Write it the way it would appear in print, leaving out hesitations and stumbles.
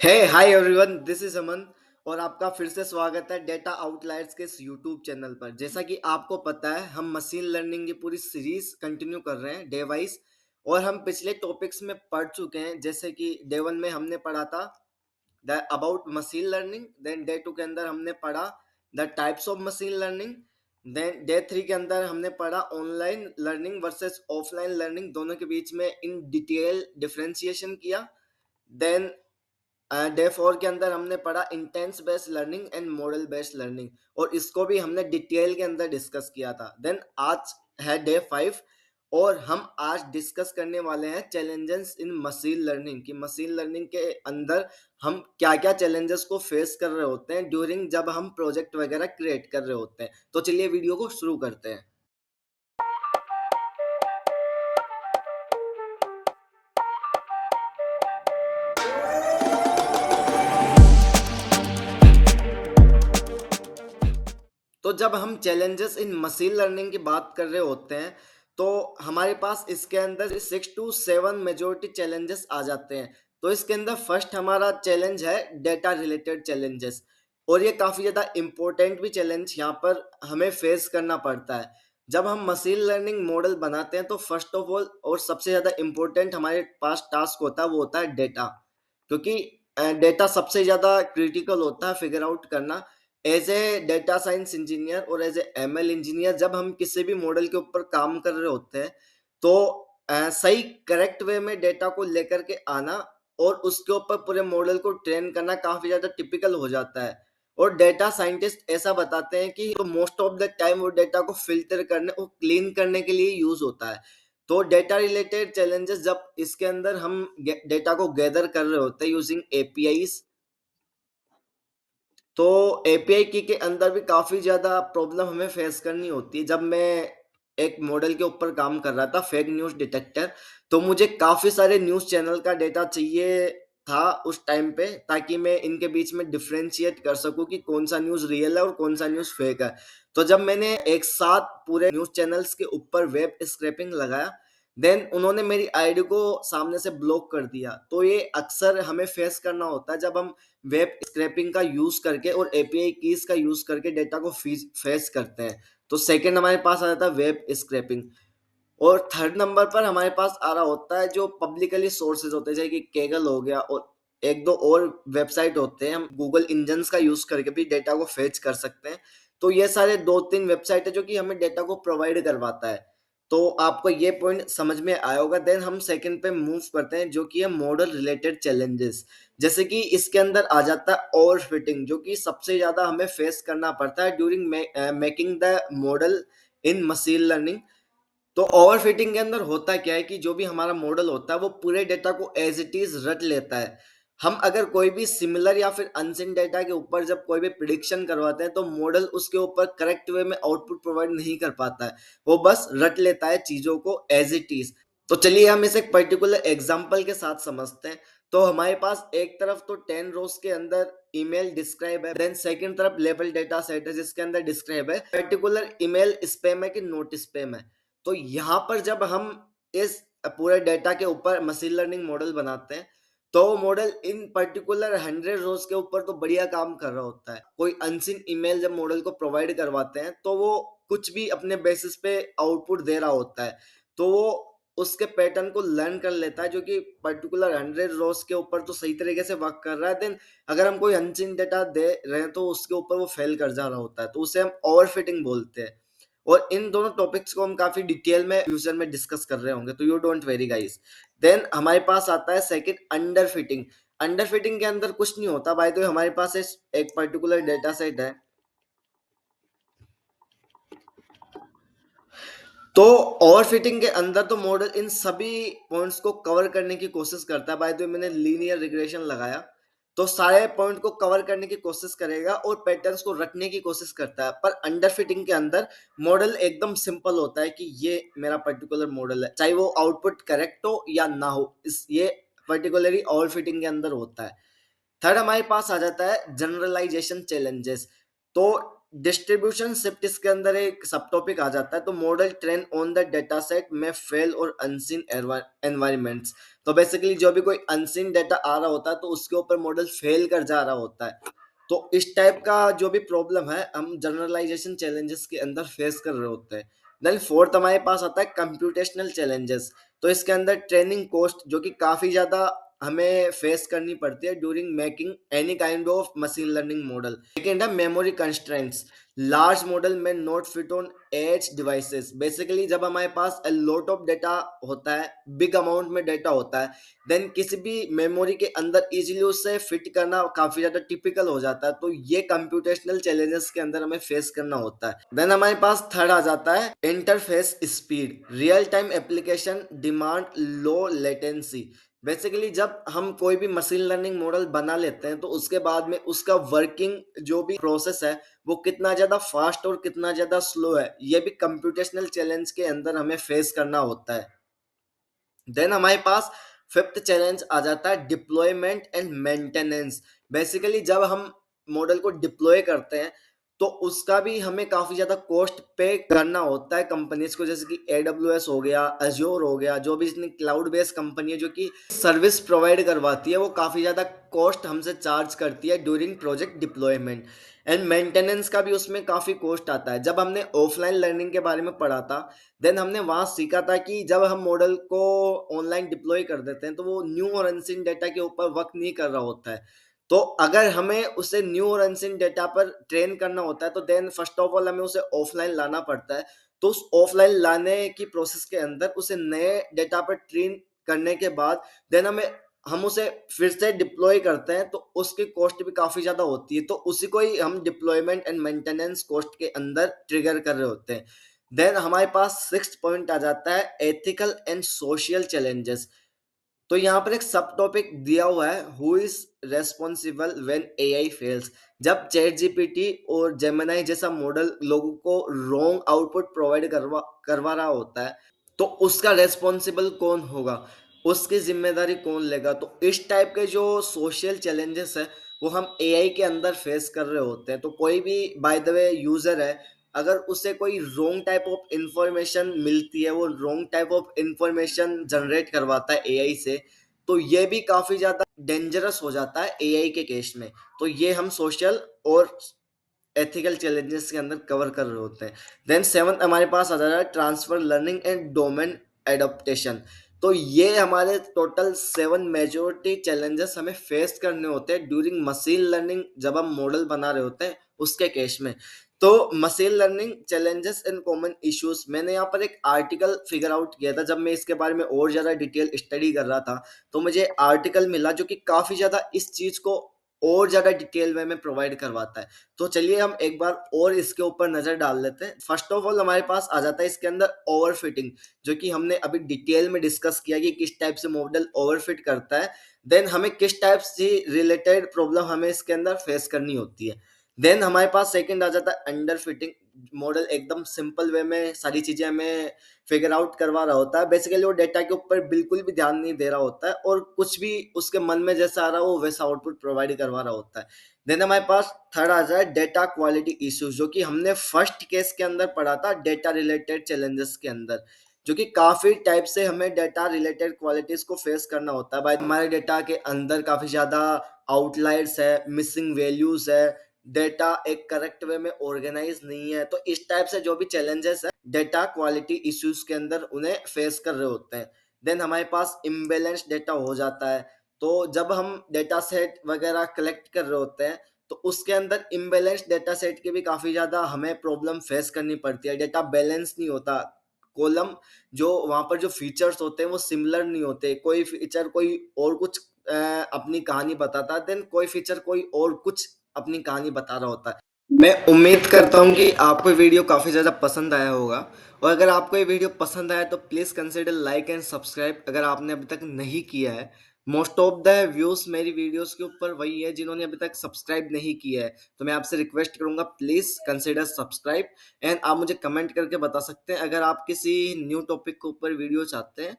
Hey hi everyone, this is Aman और आपका फिर से स्वागत है डेटा आउटलायर्स के इस यूट्यूब चैनल पर। जैसा कि आपको पता है, हम मशीन लर्निंग की पूरी सीरीज कंटिन्यू कर रहे हैं डे वाइज। और हम पिछले टॉपिक्स में पढ़ चुके हैं, जैसे कि डे वन में हमने पढ़ा था the about machine learning. Then day two के अंदर हमने पढ़ा the types of machine learning. Then day three के अंदर हमने पढ़ा online learning versus offline learning, दोनों के बीच में इन डिटेल डिफरेंशिएशन किया। देन डे फोर के अंदर हमने पढ़ा instance based learning and model based learning, और इसको भी हमने डिटेल के अंदर डिस्कस किया था। देन आज है डे फाइव, और हम आज डिस्कस करने वाले हैं चैलेंजेस इन मशीन लर्निंग की मशीन लर्निंग के अंदर हम क्या क्या चैलेंजेस को फेस कर रहे होते हैं ड्यूरिंग जब हम प्रोजेक्ट वगैरह क्रिएट कर रहे होते हैं। तो चलिए वीडियो को शुरू करते हैं। तो जब हम चैलेंजेस इन मशीन लर्निंग की बात कर रहे होते हैं, तो हमारे पास इसके अंदर 6 to 7 मेजोरिटी चैलेंजेस आ जाते हैं। तो इसके अंदर फर्स्ट हमारा चैलेंज है डेटा रिलेटेड चैलेंजेस, और ये काफ़ी ज़्यादा इम्पोर्टेंट भी चैलेंज यहाँ पर हमें फेस करना पड़ता है। जब हम मशीन लर्निंग मॉडल बनाते हैं, तो फर्स्ट ऑफ ऑल और सबसे ज़्यादा इम्पोर्टेंट हमारे पास टास्क होता है, वो होता है डेटा। क्योंकि डेटा सबसे ज़्यादा क्रिटिकल होता है फिगर आउट करना। As a data science engineer और एज ए एमएल इंजीनियर, जब हम किसी भी मॉडल के ऊपर काम कर रहे होते हैं, तो सही करेक्ट वे में डेटा को लेकर के आना और उसके ऊपर पूरे मॉडल को ट्रेन करना काफी ज्यादा टिपिकल हो जाता है। और डेटा साइंटिस्ट ऐसा बताते हैं कि मोस्ट ऑफ द टाइम वो डेटा को फिल्टर करने और क्लीन करने के लिए यूज होता है। तो डेटा रिलेटेड चैलेंजेस जब इसके अंदर हम डेटा को गैदर कर रहे होते हैं यूजिंग एपीआईज, तो एपीआई की के अंदर भी काफ़ी ज़्यादा प्रॉब्लम हमें फेस करनी होती है। जब मैं एक मॉडल के ऊपर काम कर रहा था, फेक न्यूज़ डिटेक्टर, तो मुझे काफ़ी सारे न्यूज़ चैनल का डेटा चाहिए था उस टाइम पे, ताकि मैं इनके बीच में डिफरेंशिएट कर सकूं कि कौन सा न्यूज़ रियल है और कौन सा न्यूज़ फेक है। तो जब मैंने एक साथ पूरे न्यूज़ चैनल्स के ऊपर वेब स्क्रैपिंग लगाया, देन उन्होंने मेरी आईडी को सामने से ब्लॉक कर दिया। तो ये अक्सर हमें फेस करना होता है जब हम वेब स्क्रैपिंग का यूज करके और एपीआई कीज का यूज करके डेटा को फेस करते हैं। तो सेकंड हमारे पास आ जाता है वेब स्क्रैपिंग। और थर्ड नंबर पर हमारे पास आ रहा होता है जो पब्लिकली सोर्सेज होते हैं, जैसे कि केगल हो गया, और एक दो और वेबसाइट होते हैं। हम गूगल इंजन्स का यूज करके भी डेटा को फेच कर सकते हैं। तो ये सारे दो तीन वेबसाइट है जो कि हमें डेटा को प्रोवाइड करवाता है। तो आपको ये पॉइंट समझ में आया होगा। देन हम सेकंड पे मूव करते हैं, जो कि है मॉडल रिलेटेड चैलेंजेस। जैसे कि इसके अंदर आ जाता है ओवर फिटिंग, जो कि सबसे ज्यादा हमें फेस करना पड़ता है during making the model in machine learning. तो ओवरफिटिंग के अंदर होता क्या है कि जो भी हमारा मॉडल होता है, वो पूरे डेटा को एज इट इज रट लेता है। हम अगर कोई भी सिमिलर या फिर अनसिन डेटा के ऊपर जब कोई भी प्रिडिक्शन करवाते हैं, तो मॉडल उसके ऊपर करेक्ट वे में आउटपुट प्रोवाइड नहीं कर पाता है। वो बस रट लेता है चीजों को एज इट इज। तो चलिए हम इसे एक पर्टिकुलर एग्जांपल के साथ समझते हैं। तो हमारे पास एक तरफ तो 10 रोज के अंदर ईमेल डिस्क्राइब है, देन सेकंड तरफ लेबल डेटा सेट है जिसके अंदर डिस्क्राइब है पर्टिकुलर ईमेल स्पैम है कि नोट स्पैम है। तो यहाँ पर जब हम इस पूरे डेटा के ऊपर मशीन लर्निंग मॉडल बनाते हैं, तो वो मॉडल इन पर्टिकुलर 100 रोज के ऊपर तो बढ़िया काम कर रहा होता है। कोई अनसिन ईमेल जब मॉडल को प्रोवाइड करवाते हैं, तो वो कुछ भी अपने बेसिस पे आउटपुट दे रहा होता है। तो वो उसके पैटर्न को लर्न कर लेता है, जो कि पर्टिकुलर 100 रोज के ऊपर तो सही तरीके से वर्क कर रहा है। देन अगर हम कोई अनसिन डेटा दे रहे हैं, तो उसके ऊपर वो फेल कर जा रहा होता है। तो उसे हम ओवरफिटिंग बोलते हैं। और इन दोनों टॉपिक्स को हम काफी डिटेल में फ्यूचर में डिस्कस कर रहे होंगे, तो यू डोंट वेरी गाइस। देन हमारे पास आता है second underfitting. Underfitting के अंदर कुछ नहीं होता भाई। तो हमारे पास एक पर्टिकुलर डेटा सेट है, तो ओवरफिटिंग के अंदर तो मॉडल इन सभी पॉइंट्स को कवर करने की कोशिश करता है। बाय द वे मैंने लीनियर रिग्रेशन लगाया, तो सारे पॉइंट को कवर करने की कोशिश करेगा और पैटर्न्स को रटने की कोशिश करता है। पर अंडर फिटिंग के अंदर मॉडल एकदम सिंपल होता है कि ये मेरा पर्टिकुलर मॉडल है, चाहे वो आउटपुट करेक्ट हो या ना हो, इस ये पर्टिकुलरली ओवर फिटिंग के अंदर होता है। थर्ड हमारे पास आ जाता है जनरलाइजेशन चैलेंजेस। तो डिस्ट्रीब्यूशन शिफ्ट इसके अंदर एक सब टॉपिक आ जाता है। तो model train on the data set में फेल और अनसीन एनवायरमेंट्स। तो बेसिकली जो भी कोई अनसीन डेटा आ रहा होता है तो उसके ऊपर मॉडल फेल कर जा रहा होता है। तो इस टाइप का जो भी प्रॉब्लम है हम जनरलाइजेशन चैलेंजेस के अंदर फेस कर रहे होते हैं। देन फोर्थ हमारे पास आता है कंप्यूटेशनल चैलेंजेस। तो इसके अंदर ट्रेनिंग कॉस्ट जो कि काफी ज्यादा हमें फेस करनी पड़ती है during making any kind of machine learning model. Second है मेमोरी कंस्ट्रेंट्स। लार्ज मॉडल में not fit on edge devices. Basically जब हमारे पास लॉट ऑफ डेटा होता है, बिग अमाउंट में डेटा होता है, देन किसी भी मेमोरी के अंदर इजीली उससे फिट करना काफी ज्यादा टिपिकल हो जाता है। तो ये कंप्यूटेशनल चैलेंजेस के अंदर हमें फेस करना होता है। देन हमारे पास थर्ड आ जाता है interface speed. Real time application demand low latency. Basically जब हम कोई भी मशीन लर्निंग मॉडल बना लेते हैं तो उसके बाद में उसका वर्किंग जो भी प्रोसेस है वो कितना ज्यादा फास्ट और कितना ज्यादा स्लो है, ये भी कंप्यूटेशनल चैलेंज के अंदर हमें फेस करना होता है। देन हमारे पास फिफ्थ चैलेंज आ जाता है डिप्लॉयमेंट एंड मेंटेनेंस। बेसिकली जब हम मॉडल को डिप्लॉय करते हैं तो उसका भी हमें काफी ज्यादा कॉस्ट पे करना होता है कंपनीज को, जैसे कि AWS हो गया, अज्योर हो गया, जो भी इतनी क्लाउड बेस्ड कंपनी है जो कि सर्विस प्रोवाइड करवाती है, वो काफी ज्यादा कॉस्ट हमसे चार्ज करती है during project deployment. And maintenance का भी उसमें काफी कॉस्ट आता है। जब हमने ऑफलाइन लर्निंग के बारे में पढ़ा था, देन हमने वहां सीखा था कि जब हम मॉडल को ऑनलाइन डिप्लॉय कर देते हैं तो वो न्यू और अनसीन डेटा के ऊपर वर्क नहीं कर रहा होता है। तो अगर हमें उसे न्यू और अनसीन डेटा पर ट्रेन करना होता है तो देन फर्स्ट ऑफ ऑल हमें उसे ऑफलाइन लाना पड़ता है। तो उस ऑफलाइन लाने की प्रोसेस के अंदर उसे नए डेटा पर ट्रेन करने के बाद देन हम उसे फिर से डिप्लॉय करते हैं तो उसकी कॉस्ट भी काफी ज्यादा होती है। तो उसी को ही हम डिप्लॉयमेंट एंड मेंटेनेंस कॉस्ट के अंदर ट्रिगर कर रहे होते हैं। देन हमारे पास सिक्स्थ पॉइंट आ जाता है एथिकल एंड सोशल चैलेंजेस। तो यहाँ पर एक सब टॉपिक दिया हुआ है, who is responsible when AI fails. जब चैट जीपीटी और जेमिनाई जैसा मॉडल लोगों को रॉन्ग आउटपुट प्रोवाइड करवा करवा रहा होता है तो उसका रेस्पॉन्सिबल कौन होगा, उसकी जिम्मेदारी कौन लेगा। तो इस टाइप के जो सोशल चैलेंजेस है वो हम एआई के अंदर फेस कर रहे होते हैं। तो कोई भी बाय द वे यूजर है, अगर उसे कोई रॉन्ग टाइप ऑफ इंफॉर्मेशन मिलती है, वो wrong type of information generate करवाता है एआई से, तो ये भी काफी ज्यादा डेंजरस हो जाता है एआई के केस में। तो ये हम सोशल और एथिकल चैलेंजेस के अंदर कवर कर रहे होते हैं। देन सेवंथ हमारे पास आ जाता है transfer learning and domain adoption. तो ये हमारे टोटल 7 मेजोरिटी चैलेंजेस हमें फेस करने होते हैं ड्यूरिंग मशीन लर्निंग जब हम मॉडल बना रहे होते हैं उसके केस में। तो machine learning challenges and common issues, मैंने यहाँ पर एक आर्टिकल फिगर आउट किया था। जब मैं इसके बारे में और ज़्यादा डिटेल स्टडी कर रहा था तो मुझे आर्टिकल मिला जो कि काफ़ी ज़्यादा इस चीज़ को और ज़्यादा डिटेल में प्रोवाइड करवाता है। तो चलिए हम एक बार और इसके ऊपर नज़र डाल लेते हैं। फर्स्ट ऑफ ऑल हमारे पास आ जाता है इसके अंदर ओवरफिटिंग, जो कि हमने अभी डिटेल में डिस्कस किया कि किस टाइप से मॉडल ओवरफिट करता है। देन हमें किस टाइप से रिलेटेड प्रॉब्लम हमें इसके अंदर फेस करनी होती है। देन हमारे पास सेकंड आ जाता है अंडर फिटिंग। मॉडल एकदम सिंपल वे में सारी चीजें हमें फिगर आउट करवा रहा होता है। बेसिकली वो डेटा के ऊपर बिल्कुल भी ध्यान नहीं दे रहा होता है और कुछ भी उसके मन में जैसा आ रहा है वो वैसा आउटपुट प्रोवाइड करवा रहा होता है। देन हमारे पास थर्ड आ जाए डेटा क्वालिटी इश्यूज, जो कि हमने फर्स्ट केस के अंदर पढ़ा था डेटा रिलेटेड चैलेंजेस के अंदर, जो कि काफी टाइप से हमें डेटा रिलेटेड क्वालिटीज को फेस करना होता है। भाई हमारे डेटा के अंदर काफी ज्यादा आउटलायर्स है, मिसिंग वैल्यूज है, डेटा एक करेक्ट वे में ऑर्गेनाइज नहीं है। तो इस टाइप से जो भी चैलेंजेस है डेटा क्वालिटी इश्यूज के अंदर उन्हें फेस कर रहे होते हैं। देन हमारे पास इम्बेलेंस डेटा हो जाता है। तो जब हम डेटा सेट वगैरह कलेक्ट कर रहे होते हैं तो उसके अंदर इम्बेलेंस डेटा सेट की भी काफी ज्यादा हमें प्रॉब्लम फेस करनी पड़ती है। डेटा बैलेंस नहीं होता, कॉलम जो वहां पर जो फीचर्स होते हैं वो सिमिलर नहीं होते। कोई फीचर कोई और कुछ अपनी कहानी बताता है, देन कोई फीचर कोई और कुछ अपनी कहानी बता रहा होता है। मैं उम्मीद करता हूँ कि आपको ये वीडियो काफ़ी ज़्यादा पसंद आया होगा। और अगर आपको ये वीडियो पसंद आया तो please consider like and subscribe अगर आपने अभी तक नहीं किया है। मोस्ट ऑफ द व्यूज़ मेरी वीडियोस के ऊपर वही है जिन्होंने अभी तक सब्सक्राइब नहीं किया है। तो मैं आपसे रिक्वेस्ट करूंगा प्लीज़ कंसिडर सब्सक्राइब। एंड आप मुझे कमेंट करके बता सकते हैं अगर आप किसी न्यू टॉपिक के ऊपर वीडियो चाहते हैं।